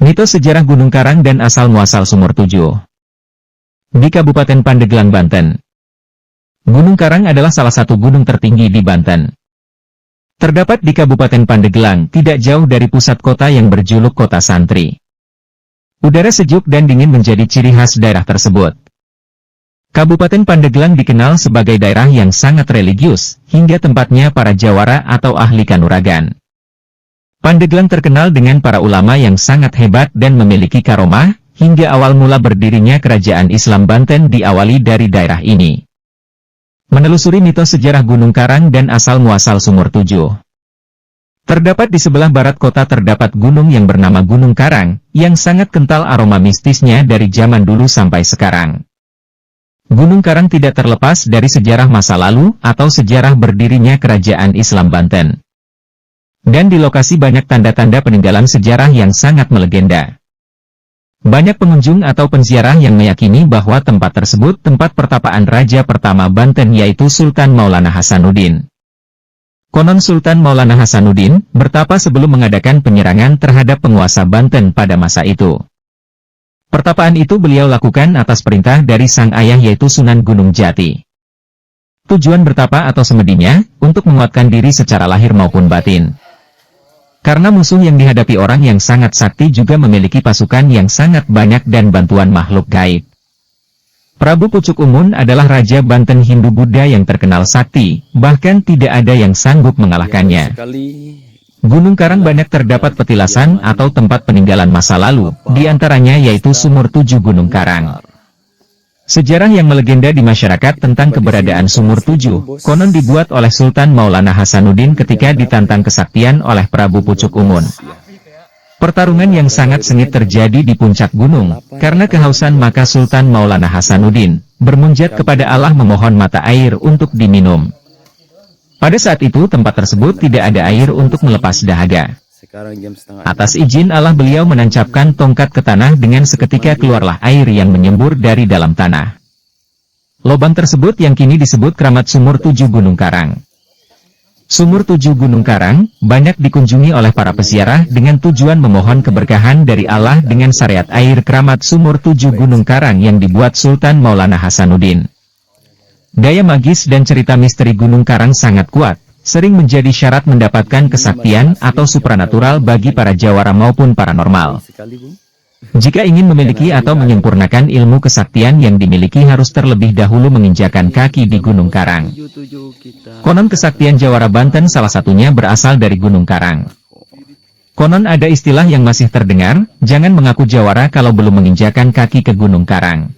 Mitos sejarah Gunung Karang dan asal-muasal Sumur Tujuh. Di Kabupaten Pandeglang, Banten. Gunung Karang adalah salah satu gunung tertinggi di Banten. Terdapat di Kabupaten Pandeglang, tidak jauh dari pusat kota yang berjuluk Kota Santri. Udara sejuk dan dingin menjadi ciri khas daerah tersebut. Kabupaten Pandeglang dikenal sebagai daerah yang sangat religius, hingga tempatnya para jawara atau ahli kanuragan. Pandeglang terkenal dengan para ulama yang sangat hebat dan memiliki karomah, hingga awal mula berdirinya kerajaan Islam Banten diawali dari daerah ini. Menelusuri mitos sejarah Gunung Karang dan asal-muasal Sumur Tujuh. Terdapat di sebelah barat kota terdapat gunung yang bernama Gunung Karang, yang sangat kental aroma mistisnya dari zaman dulu sampai sekarang. Gunung Karang tidak terlepas dari sejarah masa lalu atau sejarah berdirinya kerajaan Islam Banten. Dan di lokasi banyak tanda-tanda peninggalan sejarah yang sangat melegenda. Banyak pengunjung atau penziarah yang meyakini bahwa tempat tersebut tempat pertapaan Raja pertama Banten yaitu Sultan Maulana Hasanuddin. Konon Sultan Maulana Hasanuddin bertapa sebelum mengadakan penyerangan terhadap penguasa Banten pada masa itu. Pertapaan itu beliau lakukan atas perintah dari sang ayah yaitu Sunan Gunung Jati. Tujuan bertapa atau semedinya, untuk menguatkan diri secara lahir maupun batin. Karena musuh yang dihadapi orang yang sangat sakti juga memiliki pasukan yang sangat banyak dan bantuan makhluk gaib. Prabu Pucuk Umun adalah Raja Banten Hindu-Buddha yang terkenal sakti, bahkan tidak ada yang sanggup mengalahkannya. Gunung Karang banyak terdapat petilasan atau tempat peninggalan masa lalu, di antaranya yaitu Sumur Tujuh Gunung Karang. Sejarah yang melegenda di masyarakat tentang keberadaan Sumur Tujuh, konon dibuat oleh Sultan Maulana Hasanuddin ketika ditantang kesaktian oleh Prabu Pucuk Umun. Pertarungan yang sangat sengit terjadi di puncak gunung, karena kehausan maka Sultan Maulana Hasanuddin bermunjat kepada Allah memohon mata air untuk diminum. Pada saat itu tempat tersebut tidak ada air untuk melepas dahaga. Atas izin Allah beliau menancapkan tongkat ke tanah dengan seketika keluarlah air yang menyembur dari dalam tanah. Lobang tersebut yang kini disebut Keramat Sumur Tujuh Gunung Karang. Sumur Tujuh Gunung Karang banyak dikunjungi oleh para peziarah dengan tujuan memohon keberkahan dari Allah dengan syariat air Keramat Sumur Tujuh Gunung Karang yang dibuat Sultan Maulana Hasanuddin. Daya magis dan cerita misteri Gunung Karang sangat kuat. Sering menjadi syarat mendapatkan kesaktian atau supranatural bagi para jawara maupun paranormal. Jika ingin memiliki atau menyempurnakan ilmu kesaktian yang dimiliki harus terlebih dahulu menginjakan kaki di Gunung Karang. Konon kesaktian jawara Banten salah satunya berasal dari Gunung Karang. Konon ada istilah yang masih terdengar, jangan mengaku jawara kalau belum menginjakan kaki ke Gunung Karang.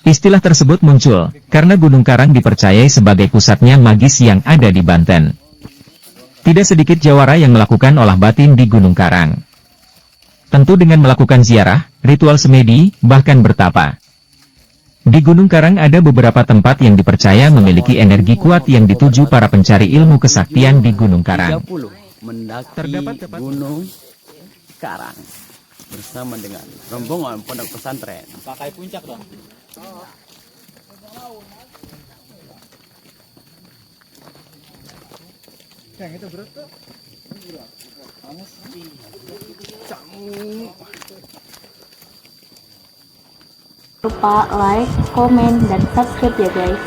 Istilah tersebut muncul, karena Gunung Karang dipercayai sebagai pusatnya magis yang ada di Banten. Tidak sedikit jawara yang melakukan olah batin di Gunung Karang. Tentu dengan melakukan ziarah, ritual semedi, bahkan bertapa. Di Gunung Karang ada beberapa tempat yang dipercaya memiliki energi kuat yang dituju para pencari ilmu kesaktian di Gunung Karang. Terdapat Gunung Karang bersama dengan rombongan pondok pesantren. Pakai puncak dong. Yang itu berat tuh. Lupa like, komen, dan subscribe ya guys.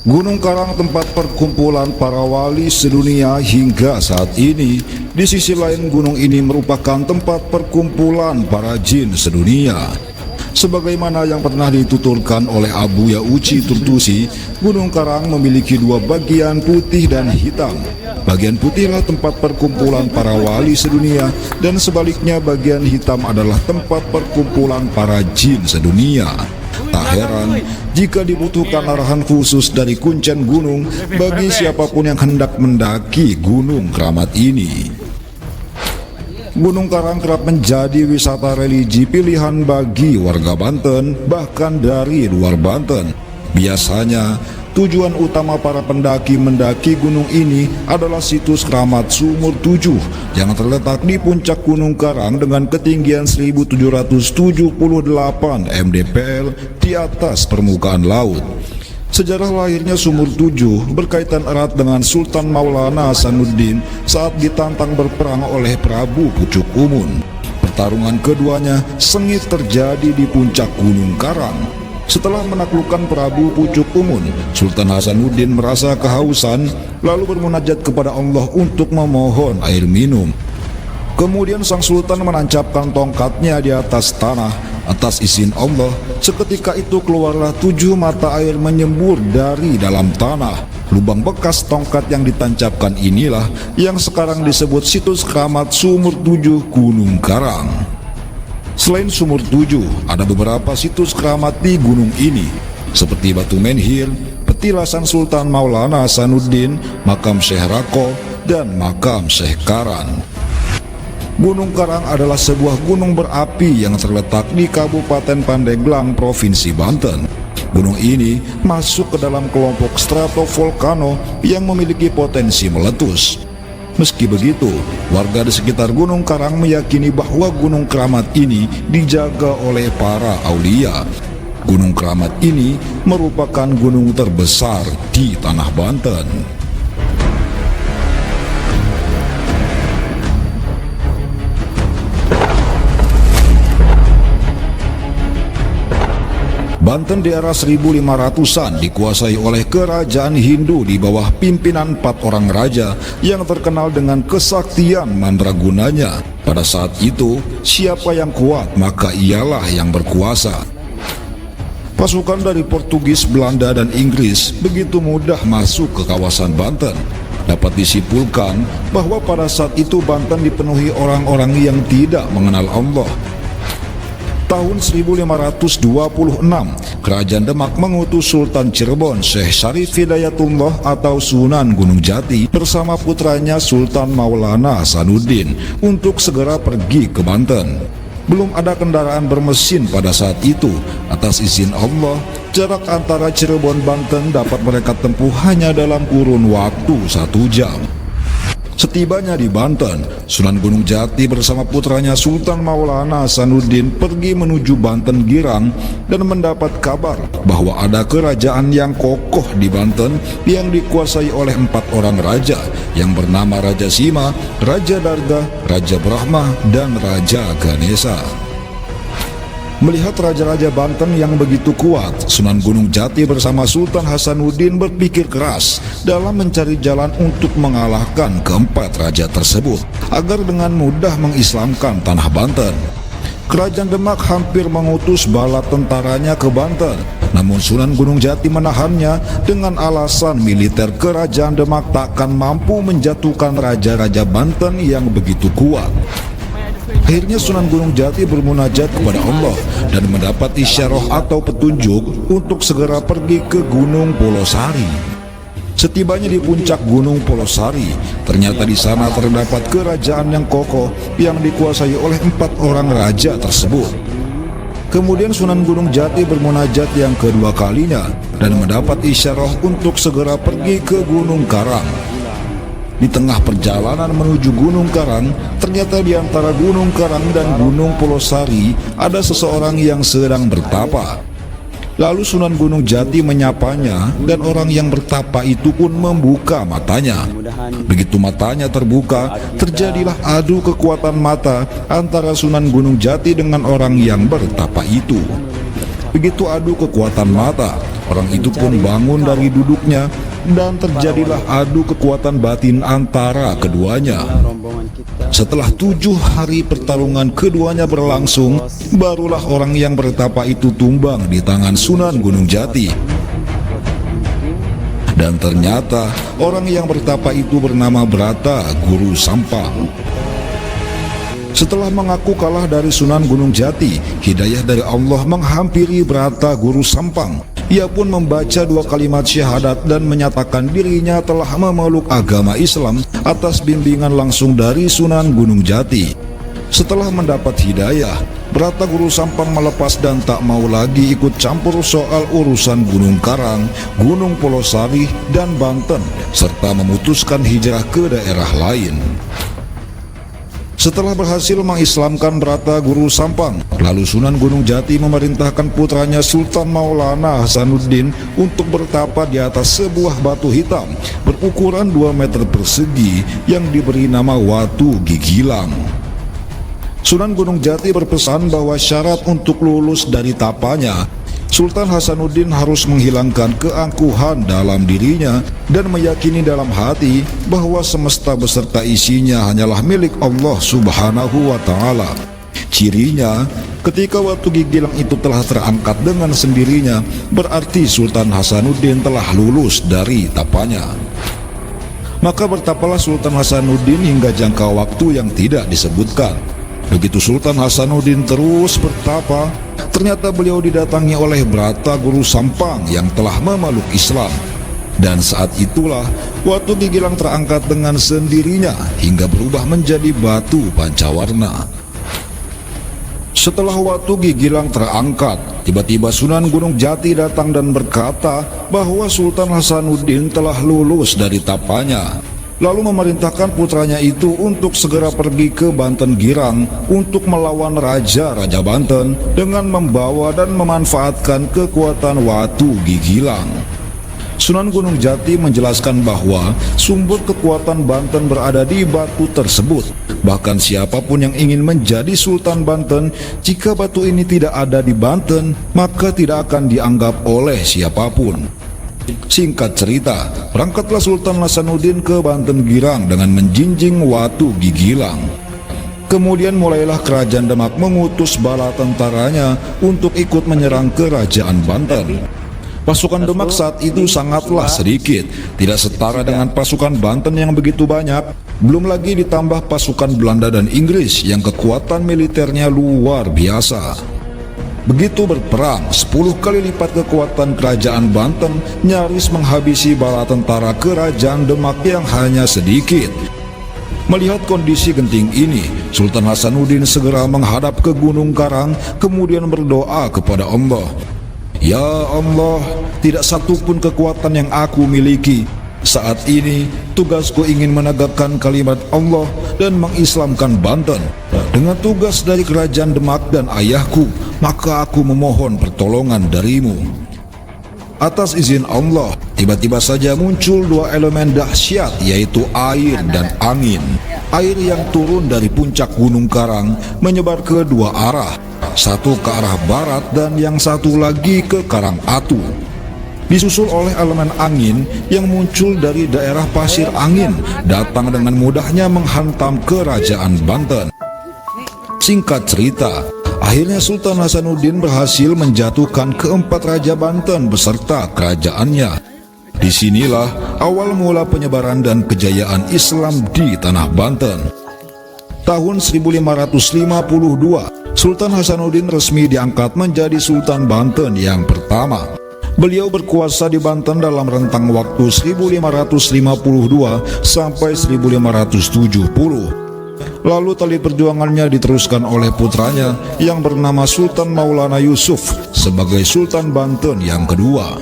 Gunung Karang tempat perkumpulan para wali sedunia hingga saat ini. Di sisi lain, gunung ini merupakan tempat perkumpulan para jin sedunia. Sebagaimana yang pernah dituturkan oleh Abu Yauchi Turtusi, Gunung Karang memiliki dua bagian, putih dan hitam. Bagian putihlah tempat perkumpulan para wali sedunia, dan sebaliknya bagian hitam adalah tempat perkumpulan para jin sedunia. Tak heran jika dibutuhkan arahan khusus dari kuncen gunung bagi siapapun yang hendak mendaki Gunung Keramat ini. Gunung Karang kerap menjadi wisata religi pilihan bagi warga Banten, bahkan dari luar Banten. Biasanya, tujuan utama para pendaki mendaki gunung ini adalah situs keramat Sumur 7 yang terletak di puncak Gunung Karang dengan ketinggian 1778 mdpl di atas permukaan laut. Sejarah lahirnya Sumur 7 berkaitan erat dengan Sultan Maulana Hasanuddin saat ditantang berperang oleh Prabu Pucuk Umun. Pertarungan keduanya sengit terjadi di puncak Gunung Karang. Setelah menaklukkan Prabu Pucuk Umun, Sultan Hasanuddin merasa kehausan lalu bermunajat kepada Allah untuk memohon air minum. Kemudian sang sultan menancapkan tongkatnya di atas tanah. Atas izin Allah, seketika itu keluarlah 7 mata air menyembur dari dalam tanah. Lubang bekas tongkat yang ditancapkan inilah yang sekarang disebut situs keramat Sumur 7 Gunung Karang. Selain Sumur 7, ada beberapa situs keramat di gunung ini, seperti Batu Menhir, petilasan Sultan Maulana Hasanuddin, makam Syekh Rako, dan makam Syekh Karan. Gunung Karang adalah sebuah gunung berapi yang terletak di Kabupaten Pandeglang, Provinsi Banten. Gunung ini masuk ke dalam kelompok stratovolcano yang memiliki potensi meletus. Meski begitu, warga di sekitar Gunung Karang meyakini bahwa Gunung Keramat ini dijaga oleh para aulia. Gunung Keramat ini merupakan gunung terbesar di tanah Banten. Banten di era 1500-an dikuasai oleh kerajaan Hindu di bawah pimpinan 4 orang raja yang terkenal dengan kesaktian mandragunanya. Pada saat itu, siapa yang kuat maka ialah yang berkuasa. Pasukan dari Portugis, Belanda, dan Inggris begitu mudah masuk ke kawasan Banten. Dapat disimpulkan bahwa pada saat itu Banten dipenuhi orang-orang yang tidak mengenal Allah. Tahun 1526, Kerajaan Demak mengutus Sultan Cirebon Syekh Syarif Hidayatullah atau Sunan Gunung Jati bersama putranya Sultan Maulana Hasanuddin untuk segera pergi ke Banten. Belum ada kendaraan bermesin pada saat itu. Atas izin Allah, jarak antara Cirebon Banten dapat mereka tempuh hanya dalam kurun waktu 1 jam. Setibanya di Banten, Sunan Gunung Jati bersama putranya Sultan Maulana Hasanuddin pergi menuju Banten Girang dan mendapat kabar bahwa ada kerajaan yang kokoh di Banten yang dikuasai oleh 4 orang raja yang bernama Raja Sima, Raja Darga, Raja Brahma, dan Raja Ganesha. Melihat raja-raja Banten yang begitu kuat, Sunan Gunung Jati bersama Sultan Hasanuddin berpikir keras dalam mencari jalan untuk mengalahkan keempat raja tersebut agar dengan mudah mengislamkan tanah Banten. Kerajaan Demak hampir mengutus bala tentaranya ke Banten, namun Sunan Gunung Jati menahannya dengan alasan militer kerajaan Demak takkan mampu menjatuhkan raja-raja Banten yang begitu kuat. Akhirnya Sunan Gunung Jati bermunajat kepada Allah dan mendapat isyarah atau petunjuk untuk segera pergi ke Gunung Polosari. Setibanya di puncak Gunung Polosari, ternyata di sana terdapat kerajaan yang kokoh yang dikuasai oleh 4 orang raja tersebut. Kemudian Sunan Gunung Jati bermunajat yang kedua kalinya dan mendapat isyarah untuk segera pergi ke Gunung Karang. Di tengah perjalanan menuju Gunung Karang, ternyata di antara Gunung Karang dan Gunung Polosari ada seseorang yang sedang bertapa. Lalu Sunan Gunung Jati menyapanya dan orang yang bertapa itu pun membuka matanya. Begitu matanya terbuka, terjadilah adu kekuatan mata antara Sunan Gunung Jati dengan orang yang bertapa itu. Begitu adu kekuatan mata, Orang itu pun bangun dari duduknya dan terjadilah adu kekuatan batin antara keduanya. Rombongan kita. Setelah 7 hari pertarungan keduanya berlangsung, barulah orang yang bertapa itu tumbang di tangan Sunan Gunung Jati. Dan ternyata orang yang bertapa itu bernama Brata Guru Sampang. Setelah mengaku kalah dari Sunan Gunung Jati, hidayah dari Allah menghampiri Brata Guru Sampang. Ia pun membaca 2 kalimat syahadat dan menyatakan dirinya telah memeluk agama Islam atas bimbingan langsung dari Sunan Gunung Jati. Setelah mendapat hidayah, Brata Guru Sampang melepas dan tak mau lagi ikut campur soal urusan Gunung Karang, Gunung Polosari, dan Banten, serta memutuskan hijrah ke daerah lain. Setelah berhasil mengislamkan Brata Guru Sampang, lalu Sunan Gunung Jati memerintahkan putranya Sultan Maulana Hasanuddin untuk bertapa di atas sebuah batu hitam berukuran 2 meter persegi yang diberi nama Watu Gigilang. Sunan Gunung Jati berpesan bahwa syarat untuk lulus dari tapanya, Sultan Hasanuddin harus menghilangkan keangkuhan dalam dirinya dan meyakini dalam hati bahwa semesta beserta isinya hanyalah milik Allah Subhanahu wa Ta'ala. Cirinya, ketika Watu Gigilang itu telah terangkat dengan sendirinya, berarti Sultan Hasanuddin telah lulus dari tapanya. Maka bertapalah Sultan Hasanuddin hingga jangka waktu yang tidak disebutkan. Begitu Sultan Hasanuddin terus bertapa, ternyata beliau didatangi oleh Brata Guru Sampang yang telah memeluk Islam. Dan saat itulah Watu Gigilang terangkat dengan sendirinya hingga berubah menjadi batu pancawarna. Setelah Watu Gigilang terangkat, tiba-tiba Sunan Gunung Jati datang dan berkata bahwa Sultan Hasanuddin telah lulus dari tapanya. Lalu memerintahkan putranya itu untuk segera pergi ke Banten Girang untuk melawan raja-raja Banten dengan membawa dan memanfaatkan kekuatan Watu Gigilang. Sunan Gunung Jati menjelaskan bahwa sumber kekuatan Banten berada di batu tersebut. Bahkan siapapun yang ingin menjadi Sultan Banten, jika batu ini tidak ada di Banten, maka tidak akan dianggap oleh siapapun. Singkat cerita, berangkatlah Sultan Hasanuddin ke Banten Girang dengan menjinjing Watu Gigilang. Kemudian mulailah kerajaan Demak mengutus bala tentaranya untuk ikut menyerang kerajaan Banten. Pasukan Demak saat itu sangatlah sedikit, tidak setara dengan pasukan Banten yang begitu banyak. Belum lagi ditambah pasukan Belanda dan Inggris yang kekuatan militernya luar biasa. Begitu berperang, 10 kali lipat kekuatan kerajaan Banten nyaris menghabisi bala tentara kerajaan Demak yang hanya sedikit. Melihat kondisi genting ini, Sultan Hasanuddin segera menghadap ke Gunung Karang, kemudian berdoa kepada Allah. Ya Allah, tidak satupun kekuatan yang aku miliki. Saat ini, tugasku ingin menegakkan kalimat Allah dan mengislamkan Banten. Dengan tugas dari kerajaan Demak dan ayahku, maka aku memohon pertolongan darimu. Atas izin Allah, tiba-tiba saja muncul 2 elemen dahsyat, yaitu air dan angin. Air yang turun dari puncak Gunung Karang menyebar ke 2 arah, satu ke arah barat dan yang satu lagi ke Karang Atu. Disusul oleh elemen angin yang muncul dari daerah Pasir Angin, datang dengan mudahnya menghantam kerajaan Banten. Singkat cerita, akhirnya Sultan Hasanuddin berhasil menjatuhkan keempat raja Banten beserta kerajaannya. Disinilah awal mula penyebaran dan kejayaan Islam di tanah Banten. Tahun 1552, Sultan Hasanuddin resmi diangkat menjadi Sultan Banten yang pertama. Beliau berkuasa di Banten dalam rentang waktu 1552 sampai 1570. Lalu tali perjuangannya diteruskan oleh putranya yang bernama Sultan Maulana Yusuf sebagai Sultan Banten yang kedua.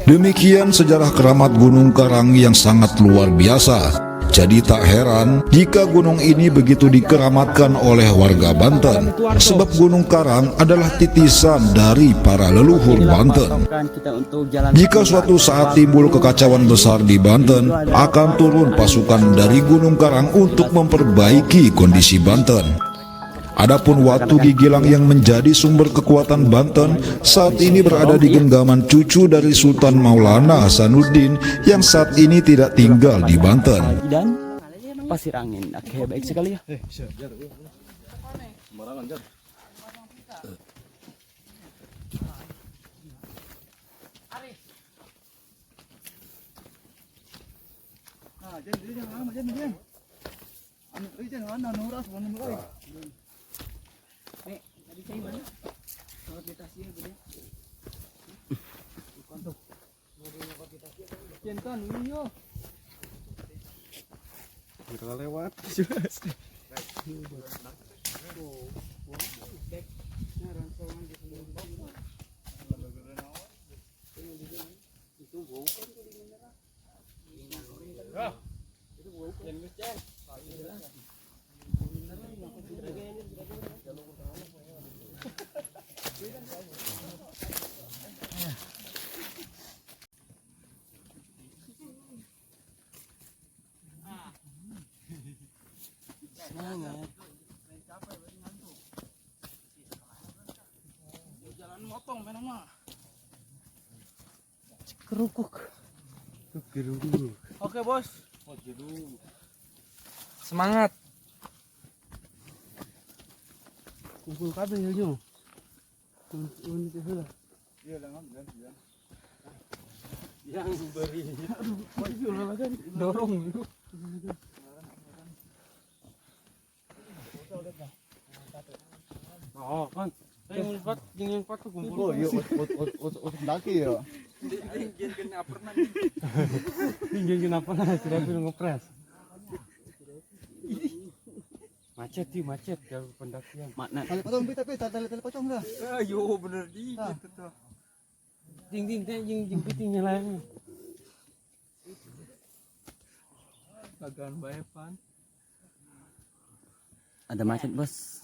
Demikian sejarah keramat Gunung Karang yang sangat luar biasa. Jadi tak heran jika gunung ini begitu dikeramatkan oleh warga Banten, sebab Gunung Karang adalah titisan dari para leluhur Banten. Jika suatu saat timbul kekacauan besar di Banten, akan turun pasukan dari Gunung Karang untuk memperbaiki kondisi Banten. Adapun Watu Gigilang yang menjadi sumber kekuatan Banten saat ini berada di genggaman cucu dari Sultan Maulana Hasanuddin yang saat ini tidak tinggal di Banten. Dan pasir angin. Oke, baik sekali ya. Kerukuk. Oke bos. Semangat. Kumpul kabel ya nyo. Yang beri. Dorong itu. Oh kan. Yang lipat, yang lipat tuh kumpul. Oh iya, untuk daki ya. Tinggi kenapa lah sudah film ngepres. Macet sih macet kalau pendakian. Makna. Kalau potong tapi tali pocong dah. Ayo bener di gitu tuh. Ding teh jing pitingnya lain. Bagan bae pan. Ada macet, Bos.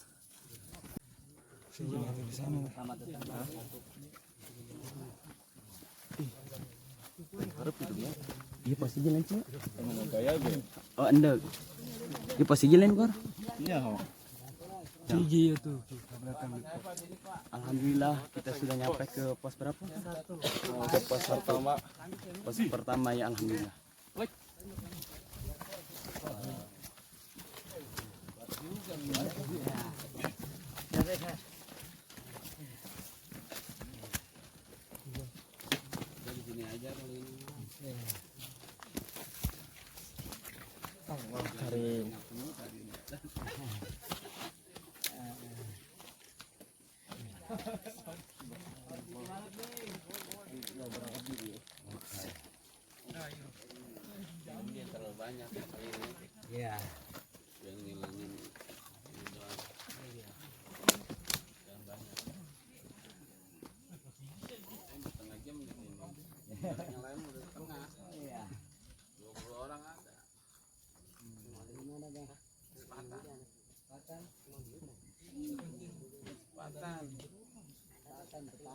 Iya pasti jalan sih. Oh anda. Iya pasti jalan kor. Iya. Tinggi itu. Alhamdulillah kita sudah nyampe ke pos berapa? Ke pos pertama. Pos pertama ya alhamdulillah.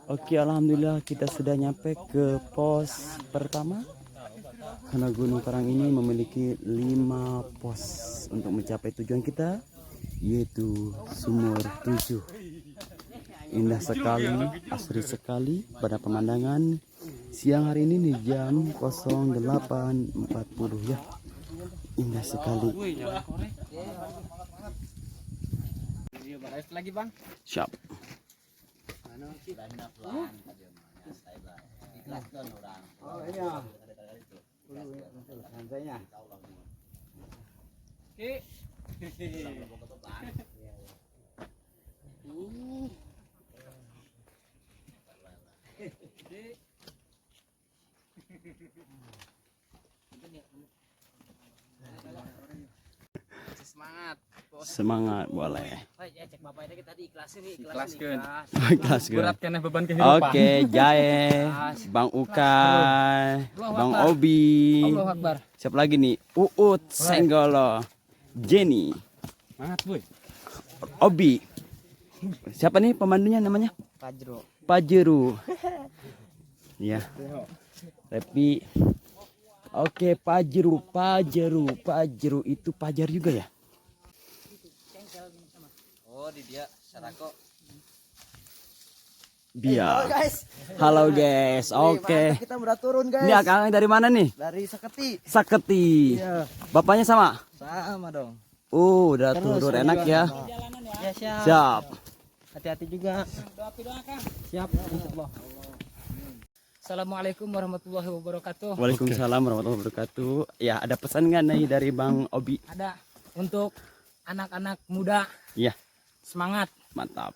Oke, alhamdulillah kita sudah nyampe ke pos pertama. Karena Gunung Karang ini memiliki 5 pos untuk mencapai tujuan kita, yaitu Sumur 7. Indah sekali, asri sekali pada pemandangan siang hari ini di jam 08.40 ya. Indah sekali. Lagi bang. Siap. Oh iya. Santainya. Oke. Semangat boleh. Cek bapak ini tadi ikhlasin nih, Ikhlas gue. Berat kena beban kehidupan. Oke, Jae, Bang Ukay, Bang Obi. Allahu Akbar. Siapa lagi nih? Uut, Senggolo, Jenny, Semangat, boy. Obi. Siapa nih pemandunya namanya? Pajro. Pajeru. Ya. Tapi oke, Pajeru itu pajar juga ya? Oh, di dia sarako. Dia. Halo guys. Oke. Kita udah turun guys. Ini akang dari mana nih? Dari Saketi. Saketi. Iya. Bapaknya sama? Sama dong. Udah turun enak ya. Ya siap. Siap. Hati-hati juga. Doa-doakan. Siap. Insyaallah. Assalamualaikum warahmatullahi wabarakatuh. Waalaikumsalam warahmatullahi wabarakatuh. Ya, ada pesan nggak nih dari Bang Obi? Ada untuk anak-anak muda. Iya. Semangat. Mantap.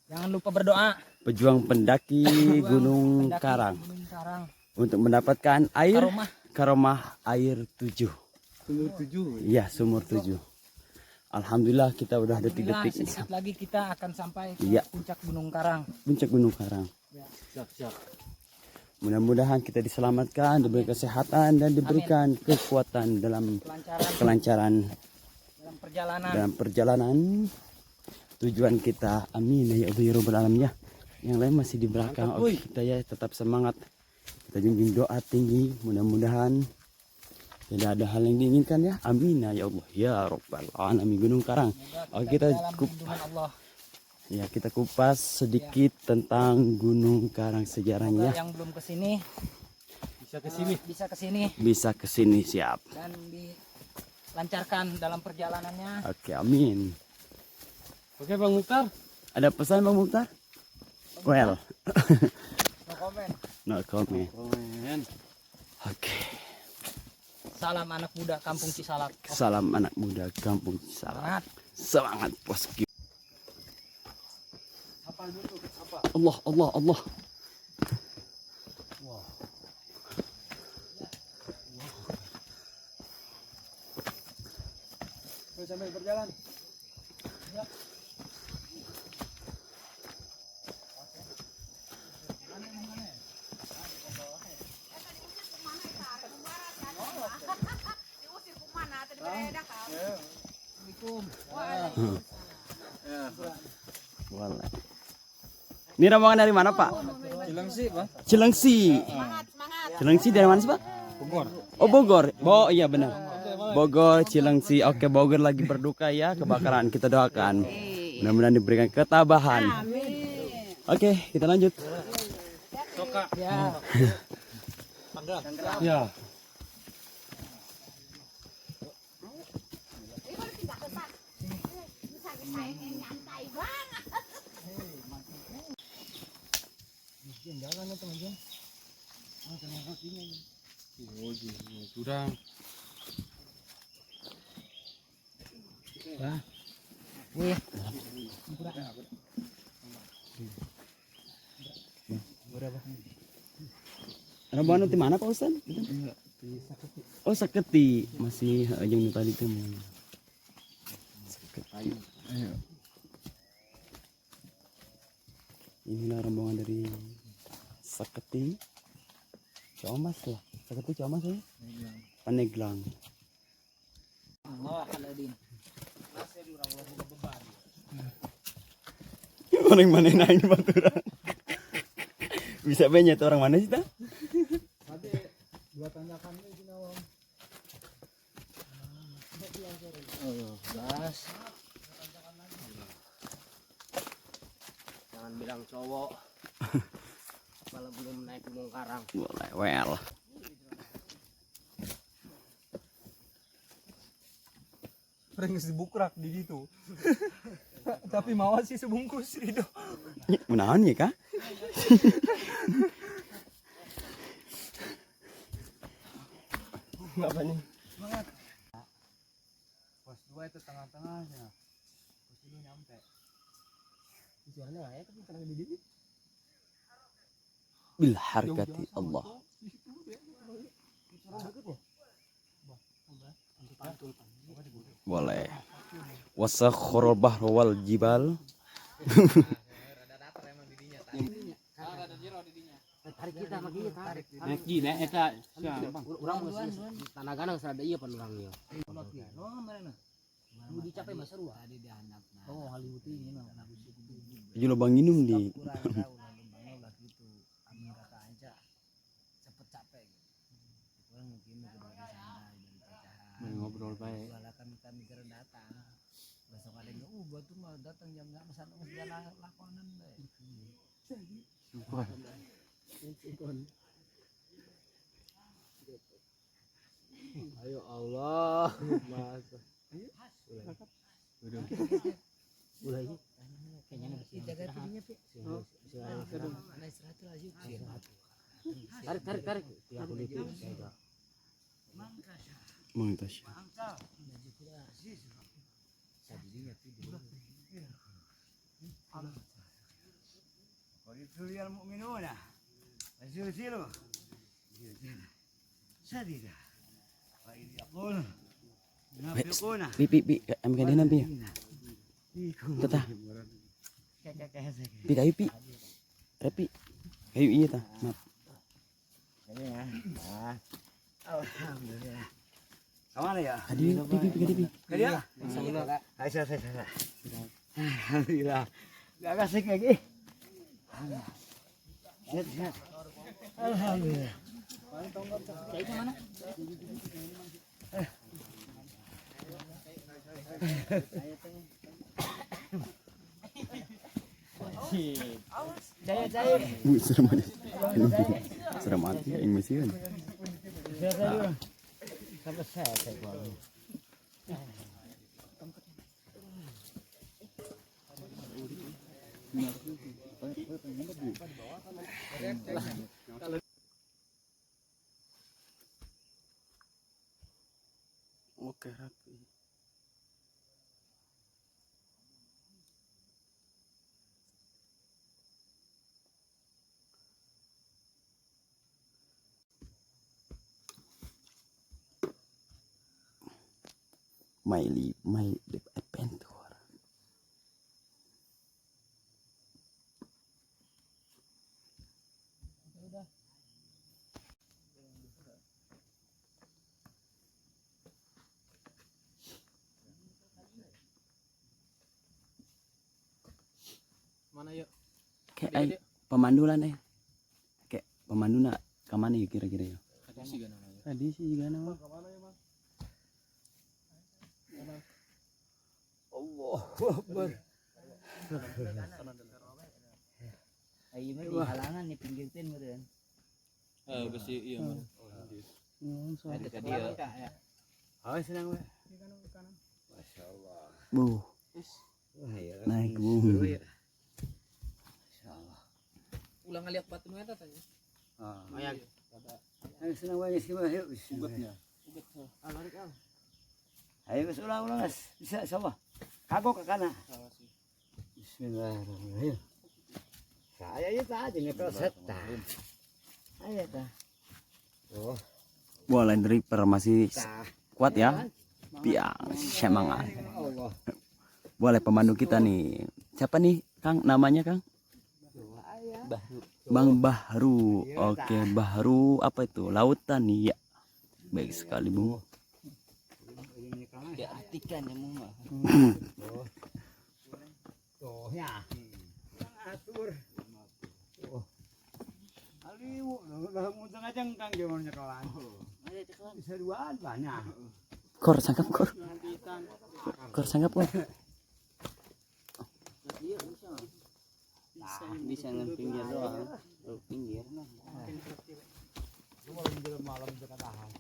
Jangan lupa berdoa. Pejuang pendaki Gunung Pendaki Karang Gunung Karang. untuk mendapatkan air Karomah. karomah air 7. Sumur 7. Iya, sumur 7. Alhamdulillah kita udah Alhamdulillah, detik-detik sedikit lagi kita akan sampai ke Iya. puncak Gunung Karang. puncak Gunung Karang. Siap. Mudah-mudahan kita diselamatkan, diberi kesehatan dan diberikan kekuatan dalam kelancaran Dalam perjalanan. dalam perjalanan tujuan kita. Amin ya Allah ya Rabbal alamin ya. Yang lain masih di belakang. Oke, kita ya tetap semangat. Kita junjung doa tinggi, mudah-mudahan tidak ada hal yang diinginkan ya. Amin ya Allah ya Rabbal alamin. Gunung Karang. Oke, kita dalam lindungan Allah. ya kita kupas sedikit tentang Gunung Karang sejarahnya. Yang belum kesini bisa kesini. Bisa kesini Bisa kesini siap. dan dilancarkan dalam perjalanannya. Oke, amin. Oke Bang Mukhtar. Ada pesan Bang Mukhtar? Well, No comment. no comment. Komen. Oke. Salam anak muda Kampung Cisalak. Salam anak muda Kampung Cisalak. Semangat. Semangat bosku. Allah, Allah, Allah. Sambil berjalan. Wallah. Ini rombongan dari mana Pak? Cilengsi, Bang. Cilengsi. Cilengsi dari mana sih Pak? Bogor. Oh Bogor. Oh iya benar. Bogor, Cilengsi. Oke, Bogor lagi berduka ya kebakaran. Kita doakan. Mudah-mudahan diberikan ketabahan. Oke, kita lanjut. Ya. Sudah. Nih, Rombongan di mana Pak Ustaz? Oh Saketi. Masih yang tadi itu. Saketi. Inilah rombongan dari Saketi. Comas ya. Saketi Comas ya. Paneglang. Orang mana yang naik baturan? Bisa banyak orang mana sih ta? gas. Jangan bilang cowok. Kalau belum naik Gunung Karang. Boleh, well. Pernah dibukrak di gitu. Tapi mau sih sebungkus Rido. Menahan ya kah? Apa nih? Pos 2 itu tengah-tengahnya. Pos ini nyampe. Tujuannya ya tapi kalau di sini. Bil harkati Allah. Boleh. Wasakhkhara bahra wal jibal. Tarik kita sama kita tarik. Naik gini eta. Urang tanah ganang serada iya pan urangnya. No mana? Mau dicapai mah seru tadi di handap. Oh, Hollywood ini mah Ayo lubang minum di. gitu. Amin kata aja. Cepet capek gitu. Kurang mungkin berbagi santai dari pecahan. Ngobrol baik. Walakan kami keren datang. Besok ada yang batu mah datang Ayo Allah. Masa. Mulai. Kayaknya jaga dirinya, Pi. Tarik. Ya, begitu. Mantas. ولتبلي المؤمنون وزلزلوا شديدا وإذ يقول المنافقون Pi, am kadi na pi. Tata. Pi kayu pi. Tapi kayu iya ta. Maaf. Alhamdulillah. Kemana ya? Kadi kadi pi. Kalian? Saya. Alhamdulillah. Gak kasih lagi. Sehat. Alhamdulillah. Serem aja. Serem mati ya ini sih kan. Sampai sehat saya. Oke, rapi. May adventure. Mana yuk? Kayak ay pemandu lah deh. Kayak pemandu nak kemana yuk kira-kira yuk? Tadi sih juga nama. Allahu Akbar. Ayo mah di halangan nih pinggir tin meureun. Besi iya. Ada ka dieu. Oh, senang we. Masyaallah. Bu, Wah, ya. naik bu. Masyaallah. Ulang ngaliak batu nu eta tanya. Ah, ayo. Ayo senang we sih mah yuk. Ubatnya. Alarik al. Ayo guys ulang guys. Bisa insyaallah. Kagok ke kana. Bismillahirrahmanirrahim. Saya itu aja nyekel setan. Ayo ta. Oh, Boleh driver masih tah. kuat ya. Piang semangat. Allah. Boleh pemandu kita nih. Siapa nih Kang? Namanya Kang? Bang Bahru. Oke, Bahru apa itu? Lautan nih ya. Baik sekali Bu. Ya artikan ya mah. Tuh ya. Atur. Oh. Aliu, udah muntang aja Kang gimana kawan. Bisa duaan banyak. Kor sangkap kor. Kor sangkap kor. Bisa nang pinggir doang. Pinggir. Malam dekat tahan.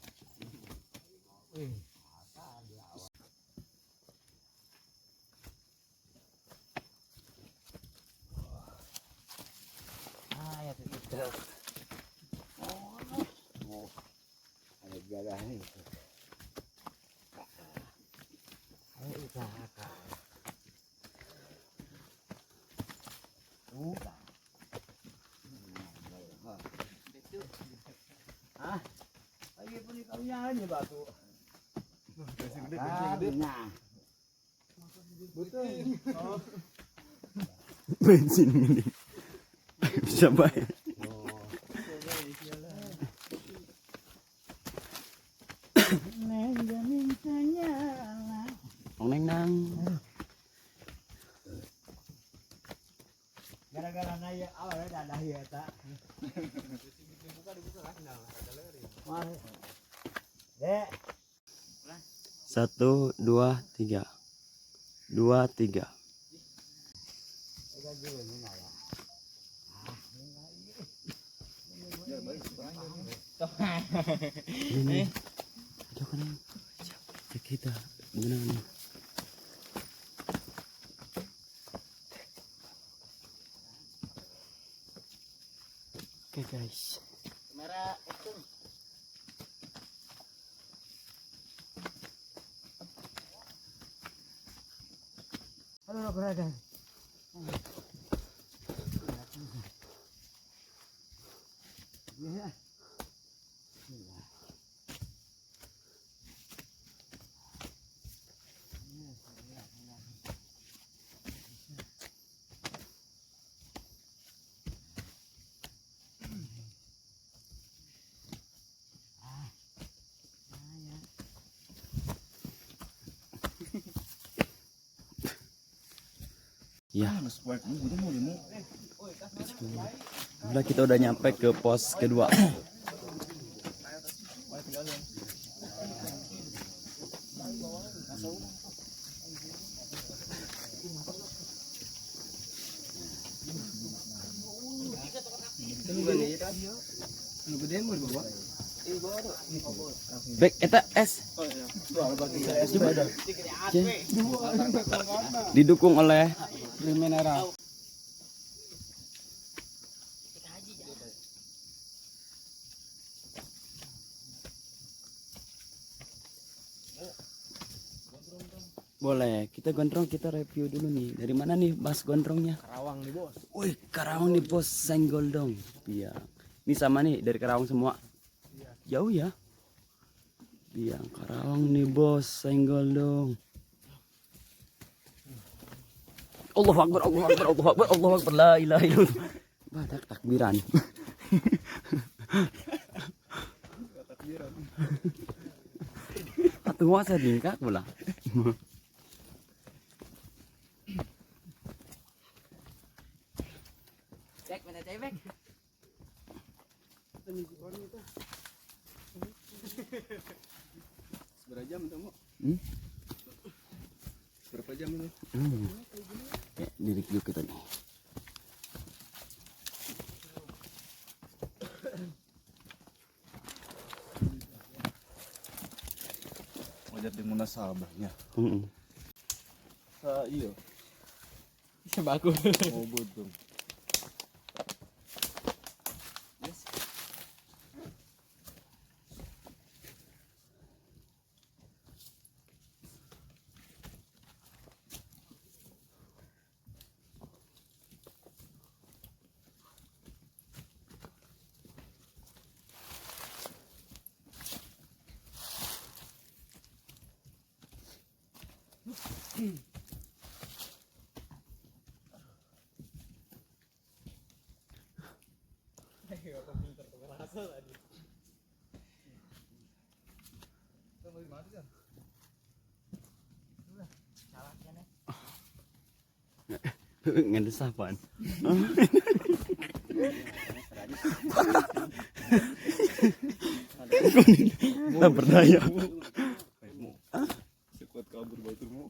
Ya begitu. Ada gagah nih. Ayo usahakan. Ah, lagi pun ikannya aja batu. Nah, betul. Bensin ini. Bisa bayar. Neng nang. Gara-gara naya awalnya ada ya tak. Dek, 1, 2, 3. 2, 3. Ini jangan cek kita gimana nih. Oke guys, Kamera itu. Halo brother. ya. Udah kita udah nyampe ke pos kedua. Baik, eta es. Coba ada. Didukung oleh mineral. Boleh, kita gondrong, kita review dulu nih. Dari mana nih Mas gondrongnya? Karawang nih bos. Wih, Karawang nih bos, senggol dong. Iya. Ini sama nih dari Karawang semua. Jauh ya? Iya, Karawang nih bos, senggol dong. Allahu Akbar, Allahu Akbar, Allahu Akbar, Allahu Akbar, la ilaha illallah. Badak takbiran. Atuh wasa dingkak pula. Cek mana cek. Berapa jam itu, Mo? Berapa jam itu? Di review kita nih. Wajar di munasabahnya. Iya. Bagus. Oh, betul. Ngedes apaan? Tak berdaya. Sekuat kabur baturmu.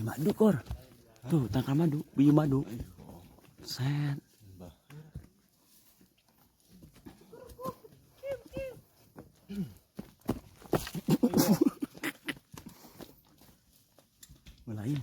Madu kor. Tuh, tangkal madu, biji madu. Set. Mulai.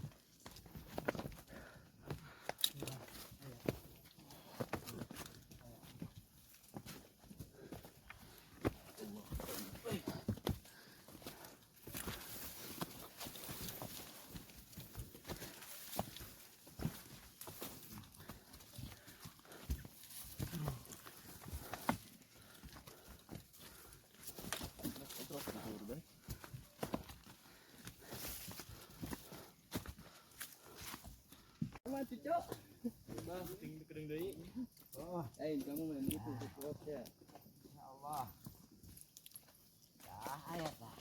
Kamu main gitu ya. Ya Allah. Ya, ayat lah.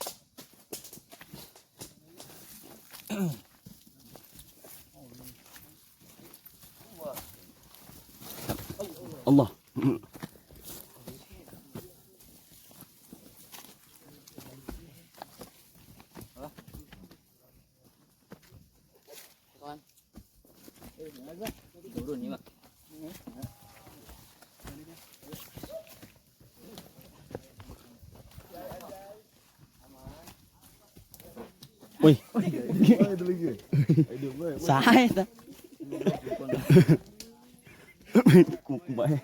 Allah. Turun nih, Mak. Wih, Itu lagi. Ayo bae. saya ta. Kuk bae.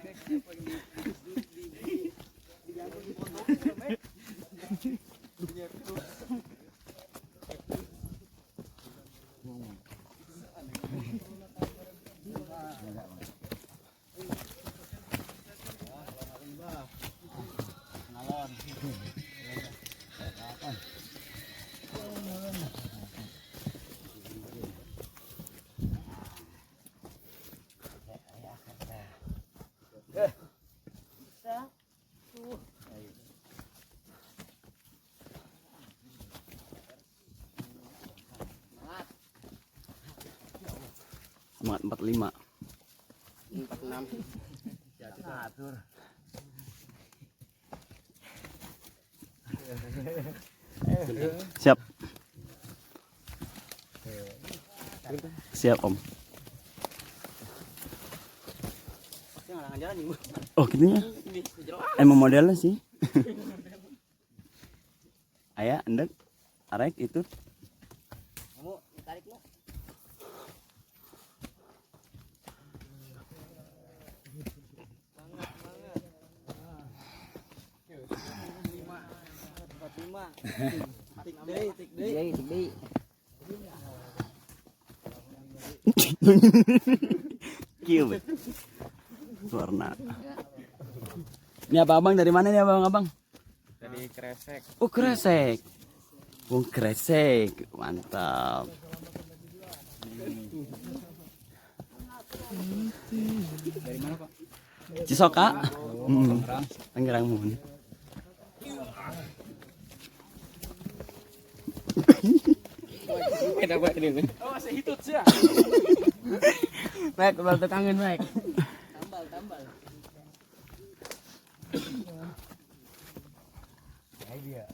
Semangat 45. 46. Jadi atur. Siap. Siap, Om. Jangan jalan nih, Bu. Oh, gitunya. Emang modelnya sih. Ayah, endek, arek itu. Kamu tarik lo. Tik deh. Kieu. Warna. Ini abang dari mana nih abang? Dari Kresek. Oh, Kresek. Oh, Kresek. Mantap. Dari mana, Pak? Cisoka. Tangerang Mun. Kita buat ini. Oh, masih hitut sih. Baik, bantu kangen, baik. Tambal. Dia.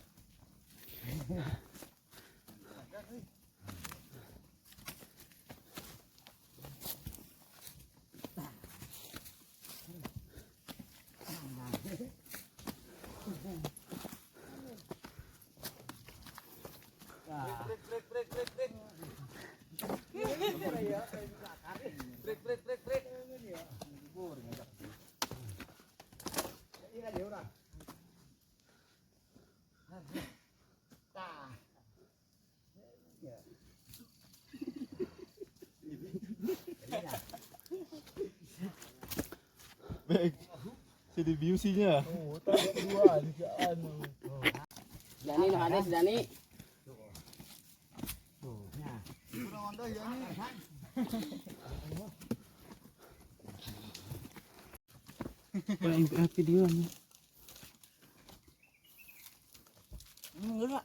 Baik. Jadi biusinya. Dani, ada Dani. Video nih. Enggak.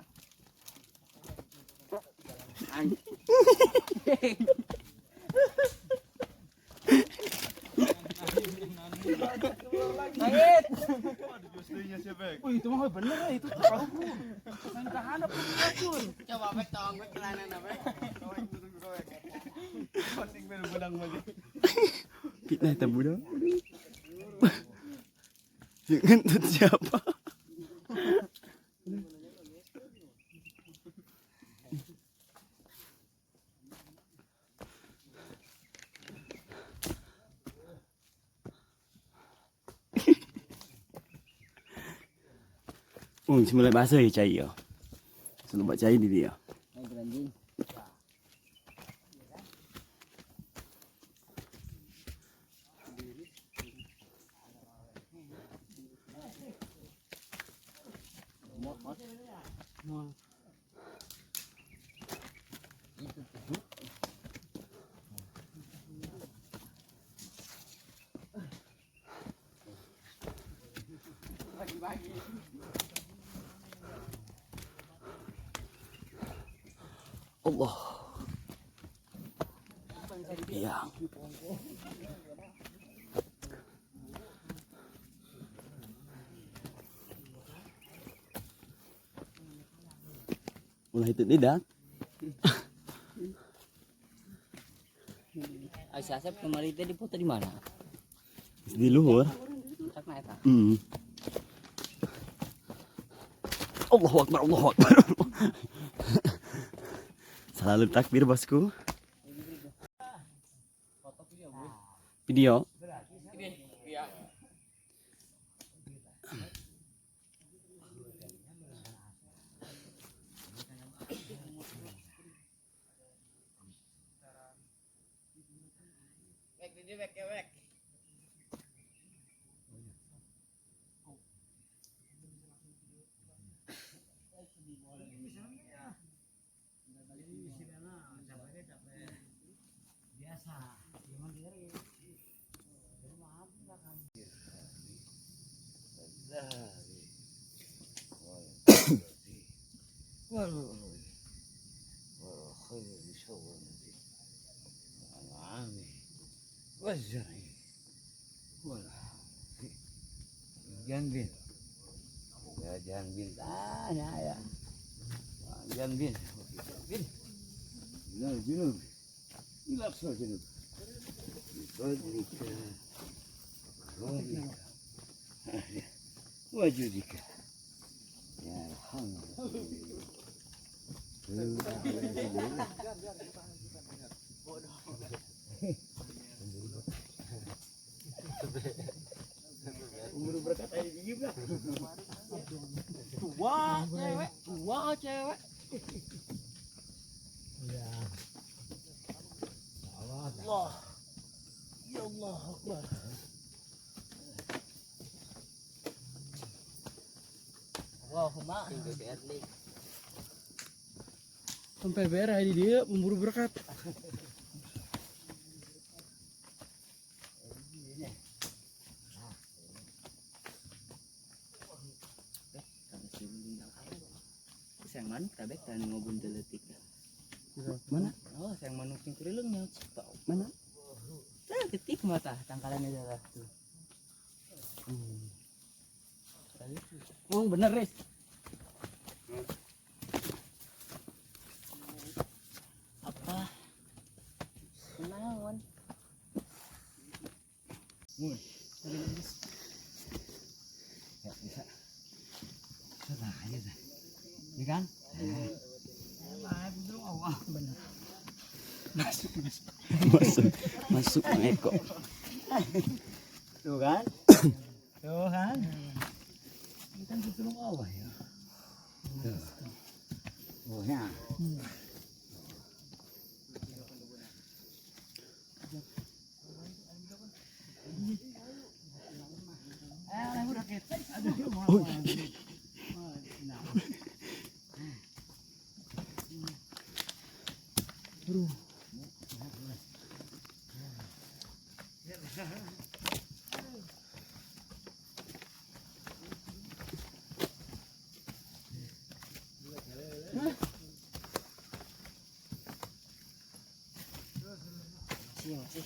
Oh, itu mah bener itu. Main tahanap pun. Coba bek tolong bek kelanan apa? Masing bener-bener lagi. Fitnah itu budak. Jangan tuh siapa? Semula bahasa ya cai ya. Selalu buat cai di dia. Beranding. Allah. Iya. Ulah itu tidak. Si Asep kemarin itu dipoto di mana? Di luhur. Tak naik tak? Allahu Akbar, Allahu Akbar. Selalu takbir bosku. Video. Jangan bin. Ya jangan bin. Ya. Jangan bin. Bin. Binur. Ilap so binur. Wajudika. Ya alhamdulillah. Umur berkat aja gigi lah. Tua cewek. Allah. Ya Allah Akbar. Allahumma. Sampai berah di dia pemburu berkat. Sayang manuk tabek dan ngobun teletik. Mana? Oh, sayang manuk yang kurilengnya cipau. Mana? Saya ketik mata tangkalannya adalah tuh. Oh bener Riz. Apa? Kenaon? Ya bisa. Sudah aja dah. Ini kan? Masuk Eko. Tuh kan? Tuh kan? Ini kan ditolong Allah ya. Tuh. Oh ya. Masih.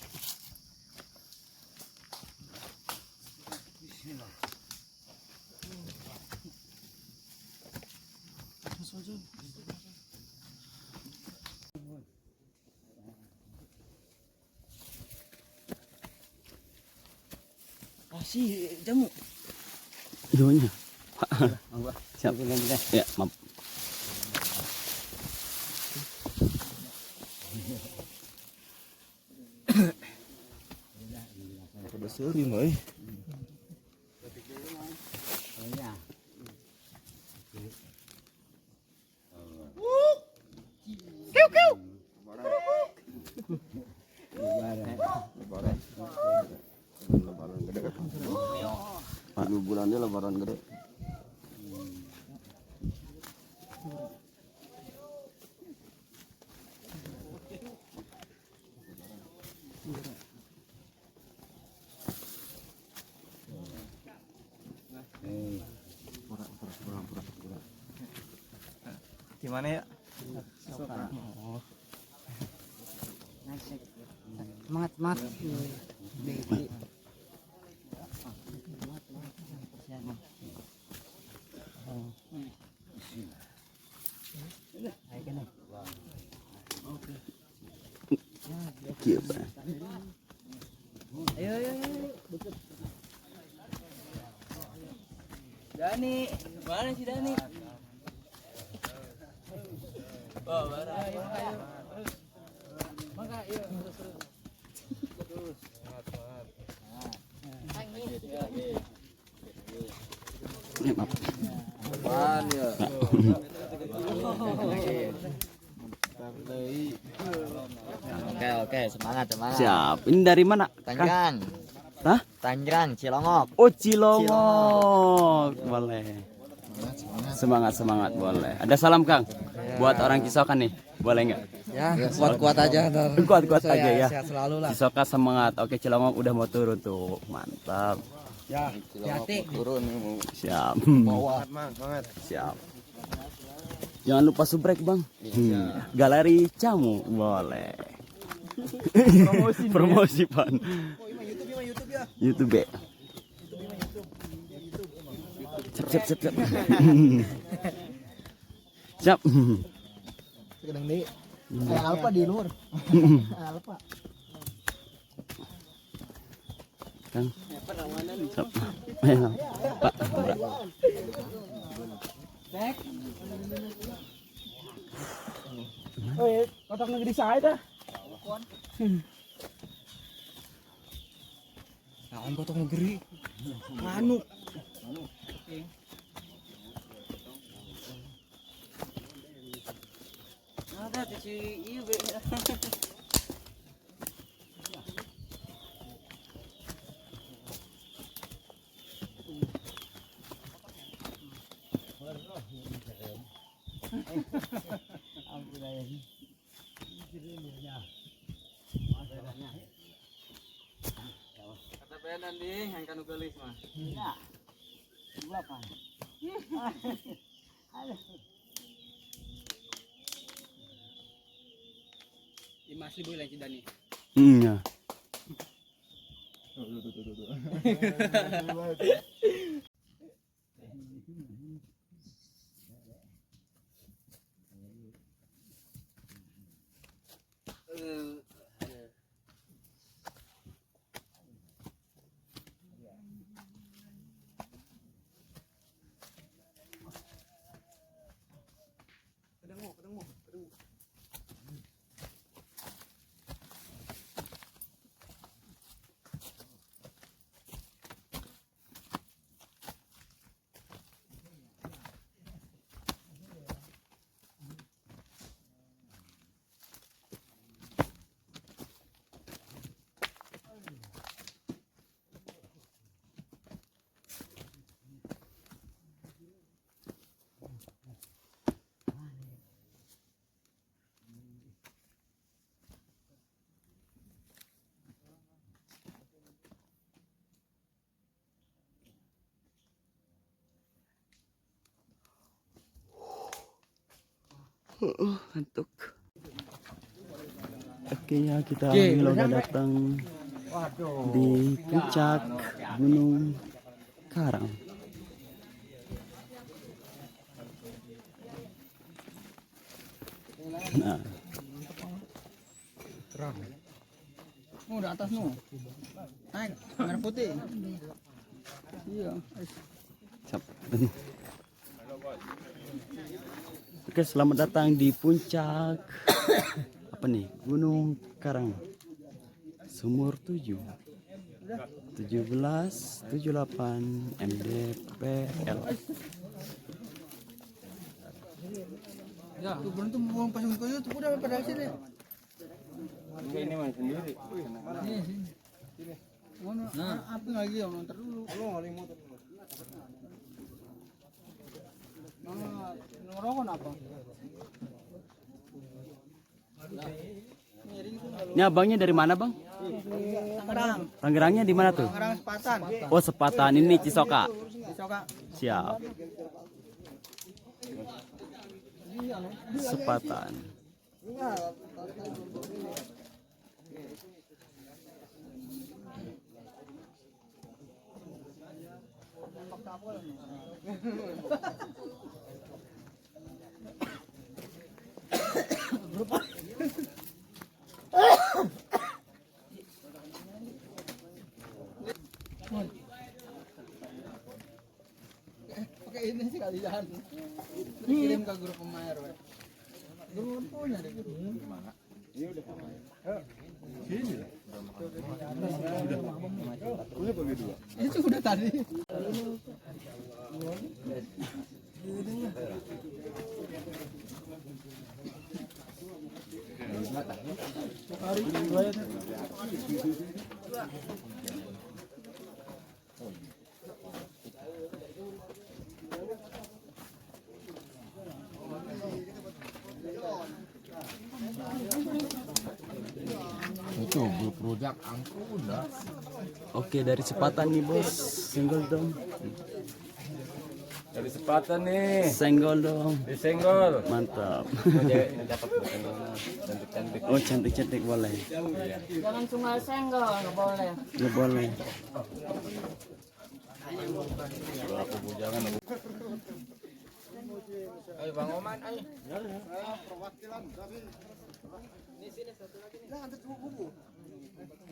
Ah si jamu. Jamunya. Siap. Ya, maaf. Pada seri, Mbak. Bulannya lebaran gede. Gimana ya? Semangat, semangat. Kieu, Pak. Ayo, ayo, ayo. Dani, mana si Dani? Oh, bara. Ayo, ayo. Mangga, ayo. Terus. Ya, maaf. Apaan ya? Oke, semangat, semangat. Siap. Ini dari mana? Kang? Tangerang, Hah? Tangerang, Cilongok. Oh, Cilongok. Boleh. Semangat, semangat, boleh. Ada salam, Kang? Buat orang Cisokan nih. Boleh nggak? Ya, kuat-kuat aja ntar. Kuat-kuat aja ya. Sehat selalu lah. Cisoka semangat. Oke, Cilongok udah mau turun tuh. Mantap. Ya, hati. Turun nih mau. Siap. Semangat. Siap. Jangan lupa subrek, Bang. Galeri Camu. Boleh. Promosi, Pan. YouTube ya. Siap, siap, siap, siap. Siap. Kadang di kayak Alfa di luar. Alfa. Kang. Siap. Ayo, Pak. Kotak negeri saya dah. Naon potong negeri. Nganu. Ada si ieu be. Kata benan di yang kanu gelis mah. Ya. Berapa? Masih boleh lagi Dani. Ya. Ngantuk. Oke ya, kita udah datang di puncak Gunung Karang. Nah, Udah atas nu. Naik, merah putih. Iya. siap. Oke, selamat datang di puncak apa nih? Gunung Karang. Sumur 7. 1778 MDPL. Ya, tuh beruntung mau pasang kayu tuh udah pada sini. Ini mah sendiri. Nah, apa lagi yang nonton dulu? Nah, ngerokok apa? Ini abangnya dari mana, Bang? Tangerang. Tangerangnya di mana tuh? Tangerang Sepatan. Oh, Sepatan. Ini Cisoka. Cisoka. Siap. Sepatan. Pakai ini sih kali jalan. Kirim ke grup pemain. Grup punya deh. Mana? Ini udah pemain. Sini. Udah bagi dua. Itu udah tadi. Itu grup rujak ampun dah. Oke, dari Sepatan nih bos, senggol dong. Dari Sepatan nih. Senggol dong. Disenggol. Mantap. Ini dapat cantik-cantik. Oh cantik-cantik boleh. Jangan cuma senggol, nggak boleh. Nggak boleh. Aku bujangan. Ayo Bang Oman, ayo.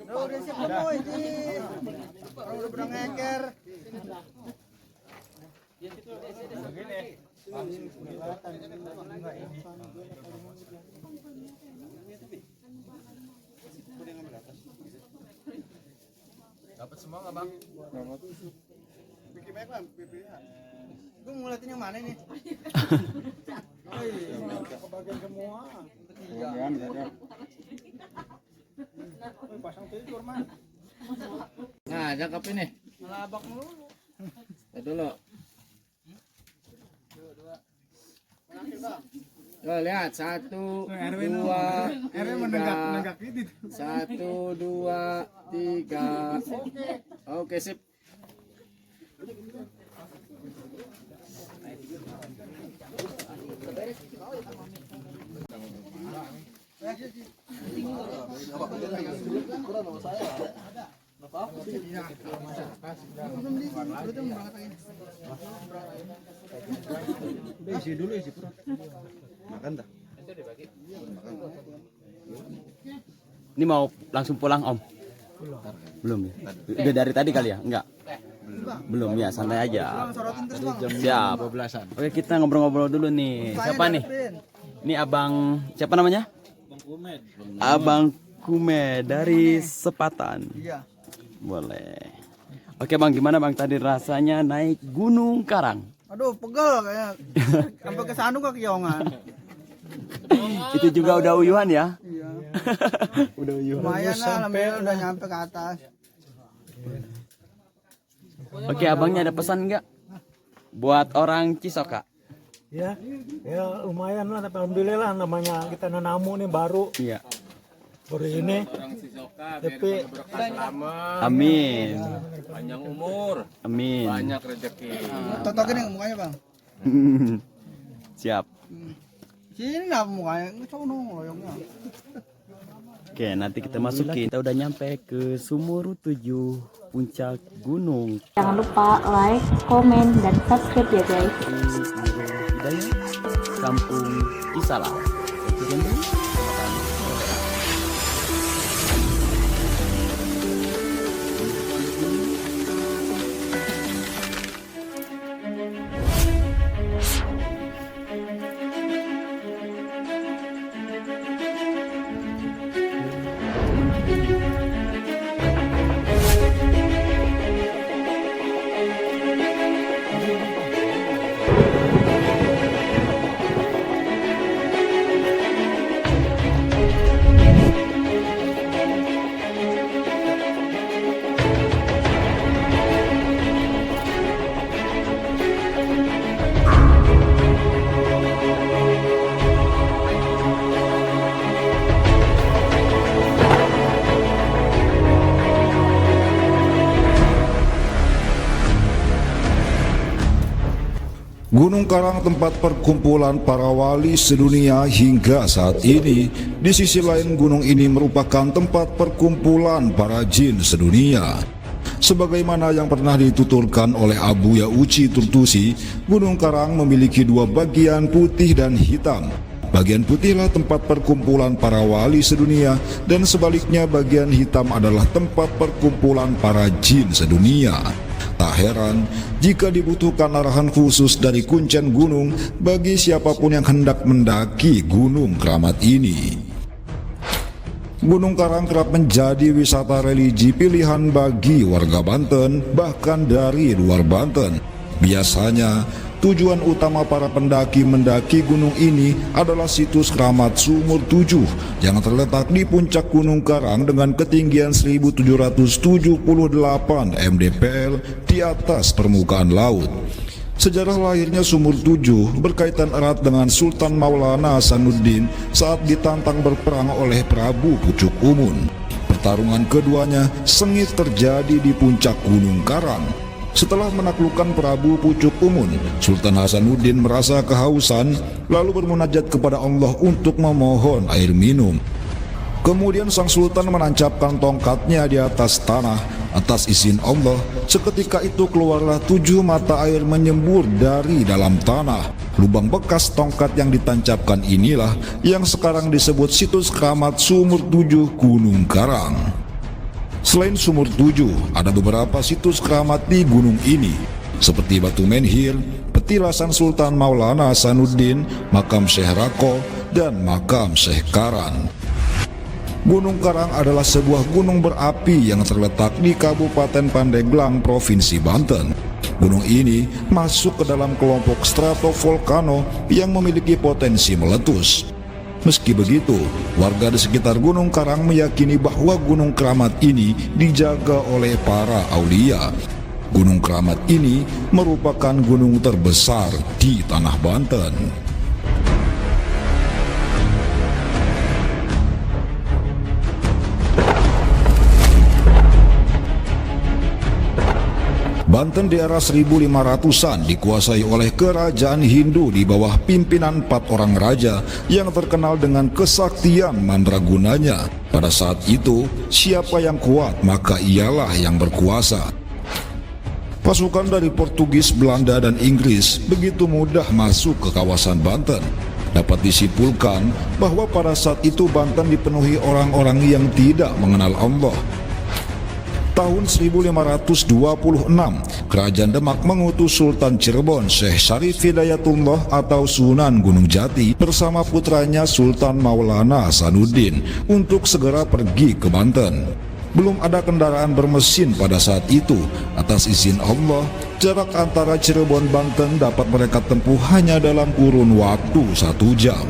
Udah siap boy ini. Orang udah pernah ngeker. Dapat semua nggak Bang? Bikin baik Bang, PPH. Gue ngeliatin yang mana nih? Oh iya, kebagian semua. Pasang tidur man. Nah, cakep ini. Ngelabak mulu. Lihat dulu. Tuh, lihat 1, 2, 3. 1, 2, 3. Oke, sip. Isi dulu isi perut. Makan dah. Ini mau langsung pulang Om? Belum ya? Udah dari tadi kali ya? Enggak? Belum ya, santai aja. Siap. 12-an. Oke, kita ngobrol-ngobrol dulu nih. Siapa nih? Ini Abang, siapa namanya? Abang Kume dari Sepatan. Iya. Boleh. Oke Bang, gimana Bang tadi rasanya naik Gunung Karang? Aduh, pegel kayaknya. Sampai ke sana ke Kiongan. Itu juga udah uyuhan ya? Iya. Udah uyuhan. Lumayan lah, alhamdulillah udah nyampe ke atas. Oke, abangnya ada pesan nggak buat orang Cisoka? Ya, ya lumayan lah, tapi alhamdulillah namanya kita nanamu nih baru Iya. ini. Tapi Amin. Panjang umur, Amin. banyak rezeki. Totokin nih mukanya Bang. Siap. Sini lah mukanya, coba loyongnya. Oke, nanti kita masukin. Kita udah nyampe ke Sumur 7, puncak gunung. Jangan lupa like, komen, dan subscribe ya guys. Hidayah, Kampung Cisalah. Gunung Karang tempat perkumpulan para wali sedunia hingga saat ini. Di sisi lain, gunung ini merupakan tempat perkumpulan para jin sedunia. Sebagaimana yang pernah dituturkan oleh Abu Yauchi Turtusi, Gunung Karang memiliki dua bagian, putih dan hitam. Bagian putihlah tempat perkumpulan para wali sedunia, dan sebaliknya bagian hitam adalah tempat perkumpulan para jin sedunia. Tak heran jika dibutuhkan arahan khusus dari kuncen gunung bagi siapapun yang hendak mendaki Gunung Keramat ini. Gunung Karang kerap menjadi wisata religi pilihan bagi warga Banten, bahkan dari luar Banten. Biasanya, tujuan utama para pendaki mendaki gunung ini adalah situs keramat Sumur 7 yang terletak di puncak Gunung Karang dengan ketinggian 1778 mdpl di atas permukaan laut. Sejarah lahirnya Sumur 7 berkaitan erat dengan Sultan Maulana Hasanuddin saat ditantang berperang oleh Prabu Pucuk Umun. Pertarungan keduanya sengit terjadi di puncak Gunung Karang. Setelah menaklukkan Prabu Pucuk Umun, Sultan Hasanuddin merasa kehausan, lalu bermunajat kepada Allah untuk memohon air minum. Kemudian sang sultan menancapkan tongkatnya di atas tanah. Atas izin Allah, seketika itu keluarlah 7 mata air menyembur dari dalam tanah. Lubang bekas tongkat yang ditancapkan inilah yang sekarang disebut situs keramat Sumur 7 Gunung Karang. Selain Sumur 7, ada beberapa situs keramat di gunung ini, seperti Batu Menhir, petilasan Sultan Maulana Hasanuddin, makam Syekh Rako, dan makam Syekh Karan. Gunung Karang adalah sebuah gunung berapi yang terletak di Kabupaten Pandeglang, Provinsi Banten. Gunung ini masuk ke dalam kelompok stratovolcano yang memiliki potensi meletus. Meski begitu, warga di sekitar Gunung Karang meyakini bahwa Gunung Keramat ini dijaga oleh para aulia. Gunung Keramat ini merupakan gunung terbesar di tanah Banten. Banten di era 1500-an dikuasai oleh kerajaan Hindu di bawah pimpinan 4 orang raja yang terkenal dengan kesaktian mandragunanya. Pada saat itu, siapa yang kuat maka ialah yang berkuasa. Pasukan dari Portugis, Belanda, dan Inggris begitu mudah masuk ke kawasan Banten. Dapat disimpulkan bahwa pada saat itu Banten dipenuhi orang-orang yang tidak mengenal Allah. Tahun 1526, Kerajaan Demak mengutus Sultan Cirebon Syekh Syarif Hidayatullah atau Sunan Gunung Jati bersama putranya Sultan Maulana Hasanuddin untuk segera pergi ke Banten. Belum ada kendaraan bermesin pada saat itu. Atas izin Allah, jarak antara Cirebon Banten dapat mereka tempuh hanya dalam kurun waktu 1 jam.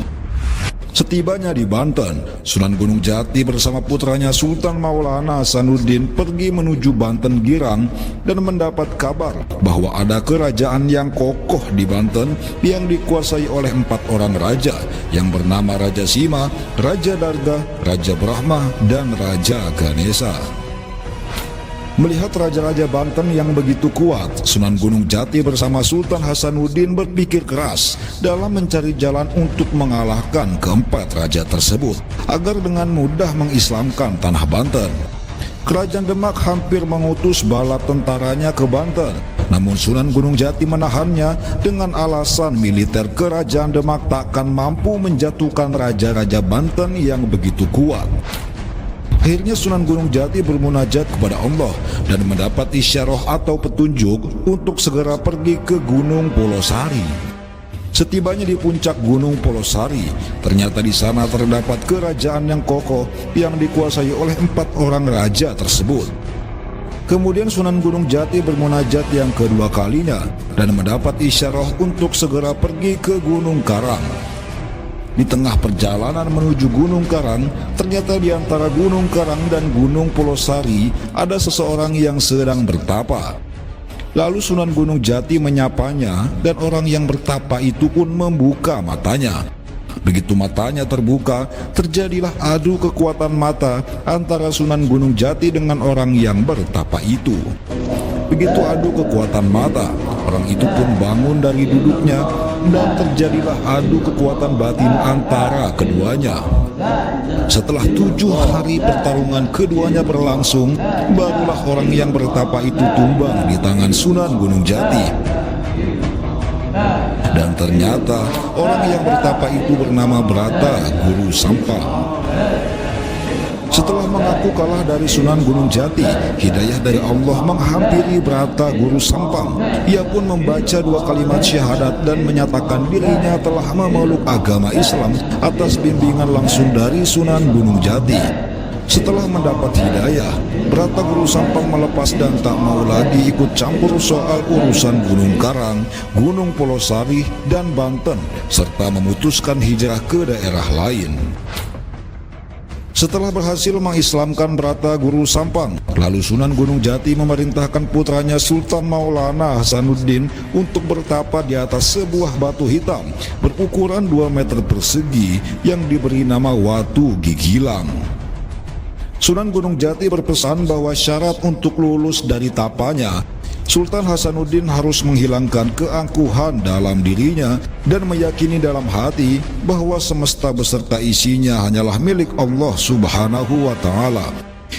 Setibanya di Banten, Sunan Gunung Jati bersama putranya Sultan Maulana Hasanuddin pergi menuju Banten Girang dan mendapat kabar bahwa ada kerajaan yang kokoh di Banten yang dikuasai oleh 4 orang raja yang bernama Raja Sima, Raja Darga, Raja Brahma, dan Raja Ganesha. Melihat raja-raja Banten yang begitu kuat, Sunan Gunung Jati bersama Sultan Hasanuddin berpikir keras dalam mencari jalan untuk mengalahkan keempat raja tersebut agar dengan mudah mengislamkan tanah Banten. Kerajaan Demak hampir mengutus bala tentaranya ke Banten, namun Sunan Gunung Jati menahannya dengan alasan militer kerajaan Demak takkan mampu menjatuhkan raja-raja Banten yang begitu kuat. Akhirnya Sunan Gunung Jati bermunajat kepada Allah dan mendapat isyarah atau petunjuk untuk segera pergi ke Gunung Polosari. Setibanya di puncak Gunung Polosari, ternyata di sana terdapat kerajaan yang kokoh yang dikuasai oleh 4 orang raja tersebut. Kemudian Sunan Gunung Jati bermunajat yang kedua kalinya dan mendapat isyarah untuk segera pergi ke Gunung Karang. Di tengah perjalanan menuju Gunung Karang, ternyata di antara Gunung Karang dan Gunung Polosari ada seseorang yang sedang bertapa. Lalu Sunan Gunung Jati menyapanya dan orang yang bertapa itu pun membuka matanya. Begitu matanya terbuka, terjadilah adu kekuatan mata antara Sunan Gunung Jati dengan orang yang bertapa itu. Begitu adu kekuatan mata, Orang itu pun bangun dari duduknya dan terjadilah adu kekuatan batin antara keduanya. Setelah 7 hari pertarungan keduanya berlangsung, barulah orang yang bertapa itu tumbang di tangan Sunan Gunung Jati. Dan ternyata orang yang bertapa itu bernama Brata Guru Sampang. Setelah mengaku kalah dari Sunan Gunung Jati, hidayah dari Allah menghampiri Brata Guru Sampang. Ia pun membaca 2 kalimat syahadat dan menyatakan dirinya telah memeluk agama Islam atas bimbingan langsung dari Sunan Gunung Jati. Setelah mendapat hidayah, Brata Guru Sampang melepas dan tak mau lagi ikut campur soal urusan Gunung Karang, Gunung Polosari, dan Banten, serta memutuskan hijrah ke daerah lain. Setelah berhasil mengislamkan Brata Guru Sampang, lalu Sunan Gunung Jati memerintahkan putranya Sultan Maulana Hasanuddin untuk bertapa di atas sebuah batu hitam berukuran 2 meter persegi yang diberi nama Watu Gigilang. Sunan Gunung Jati berpesan bahwa syarat untuk lulus dari tapanya, Sultan Hasanuddin harus menghilangkan keangkuhan dalam dirinya dan meyakini dalam hati bahwa semesta beserta isinya hanyalah milik Allah Subhanahu wa Ta'ala.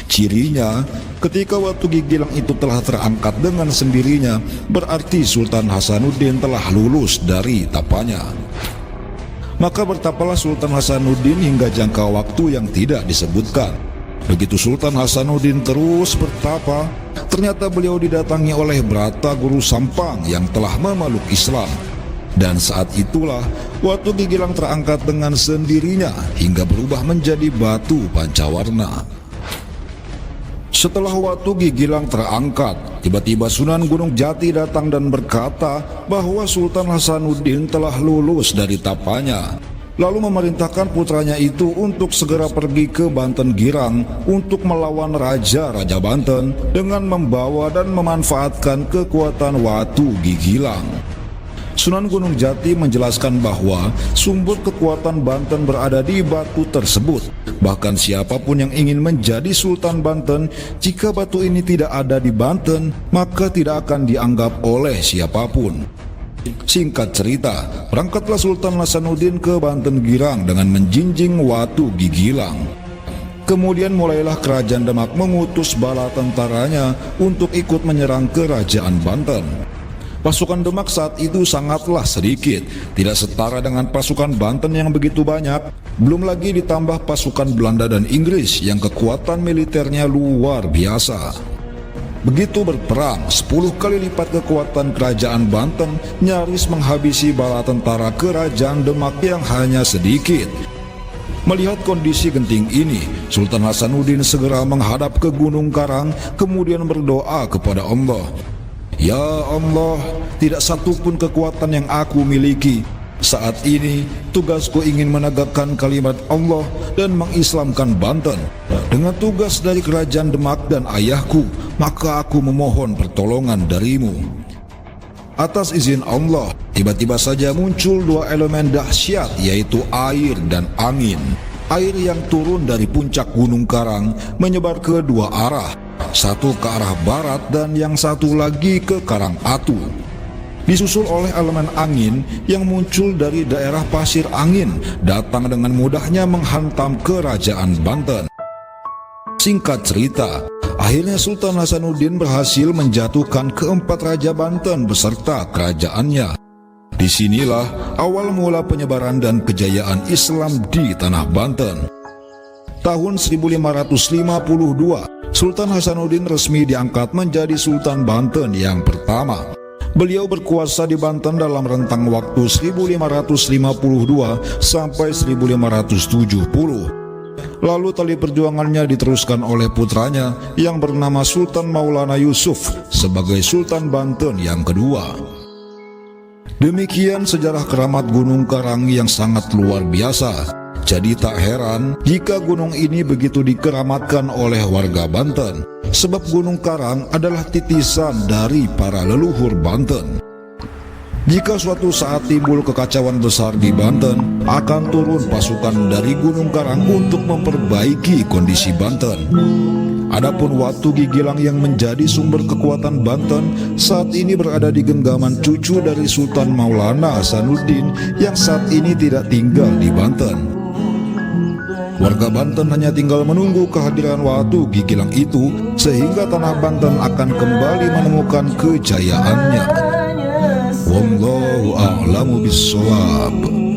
Cirinya, ketika Watu Gigilang itu telah terangkat dengan sendirinya, berarti Sultan Hasanuddin telah lulus dari tapanya. Maka bertapalah Sultan Hasanuddin hingga jangka waktu yang tidak disebutkan. Begitu Sultan Hasanuddin terus bertapa, ternyata beliau didatangi oleh Brata Guru Sampang yang telah memeluk Islam. Dan saat itulah Watu Gigilang terangkat dengan sendirinya hingga berubah menjadi batu pancawarna. Setelah Watu Gigilang terangkat, tiba-tiba Sunan Gunung Jati datang dan berkata bahwa Sultan Hasanuddin telah lulus dari tapanya. Lalu memerintahkan putranya itu untuk segera pergi ke Banten Girang untuk melawan Raja-Raja Banten dengan membawa dan memanfaatkan kekuatan Watu Gigilang. Sunan Gunung Jati menjelaskan bahwa sumber kekuatan Banten berada di batu tersebut. Bahkan siapapun yang ingin menjadi Sultan Banten, jika batu ini tidak ada di Banten, maka tidak akan dianggap oleh siapapun. Singkat cerita, berangkatlah Sultan Hasanuddin ke Banten Girang dengan menjinjing Watu Gigilang. Kemudian mulailah Kerajaan Demak mengutus bala tentaranya untuk ikut menyerang Kerajaan Banten. Pasukan Demak saat itu sangatlah sedikit, tidak setara dengan pasukan Banten yang begitu banyak. Belum lagi ditambah pasukan Belanda dan Inggris yang kekuatan militernya luar biasa. Begitu berperang, 10 kali lipat kekuatan Kerajaan Banten nyaris menghabisi bala tentara Kerajaan Demak yang hanya sedikit. Melihat kondisi genting ini, Sultan Hasanuddin segera menghadap ke Gunung Karang, kemudian berdoa kepada Allah. Ya Allah, tidak satupun kekuatan yang aku miliki. Saat ini, tugasku ingin menegakkan kalimat Allah dan mengislamkan Banten. Dengan tugas dari Kerajaan Demak dan ayahku, maka aku memohon pertolongan darimu. Atas izin Allah, tiba-tiba saja muncul 2 elemen dahsyat, yaitu air dan angin. Air yang turun dari puncak Gunung Karang menyebar ke 2 arah, satu ke arah barat dan yang satu lagi ke Karang Atu. Disusul oleh elemen angin yang muncul dari daerah Pasir Angin, datang dengan mudahnya menghantam Kerajaan Banten. Singkat cerita, akhirnya Sultan Hasanuddin berhasil menjatuhkan keempat Raja Banten beserta kerajaannya. Disinilah awal mula penyebaran dan kejayaan Islam di tanah Banten. Tahun 1552, Sultan Hasanuddin resmi diangkat menjadi Sultan Banten yang pertama. Beliau berkuasa di Banten dalam rentang waktu 1552 sampai 1570. Lalu tali perjuangannya diteruskan oleh putranya yang bernama Sultan Maulana Yusuf sebagai Sultan Banten yang kedua. Demikian sejarah keramat Gunung Karang yang sangat luar biasa. Jadi tak heran jika gunung ini begitu dikeramatkan oleh warga Banten, sebab Gunung Karang adalah titisan dari para leluhur Banten. Jika suatu saat timbul kekacauan besar di Banten, akan turun pasukan dari Gunung Karang untuk memperbaiki kondisi Banten. Adapun Watu Gigilang yang menjadi sumber kekuatan Banten saat ini berada di genggaman cucu dari Sultan Maulana Hasanuddin yang saat ini tidak tinggal di Banten. Warga Banten hanya tinggal menunggu kehadiran Watu Gigilang itu sehingga tanah Banten akan kembali menemukan kejayaannya. Wallahu a'lamu bissawab.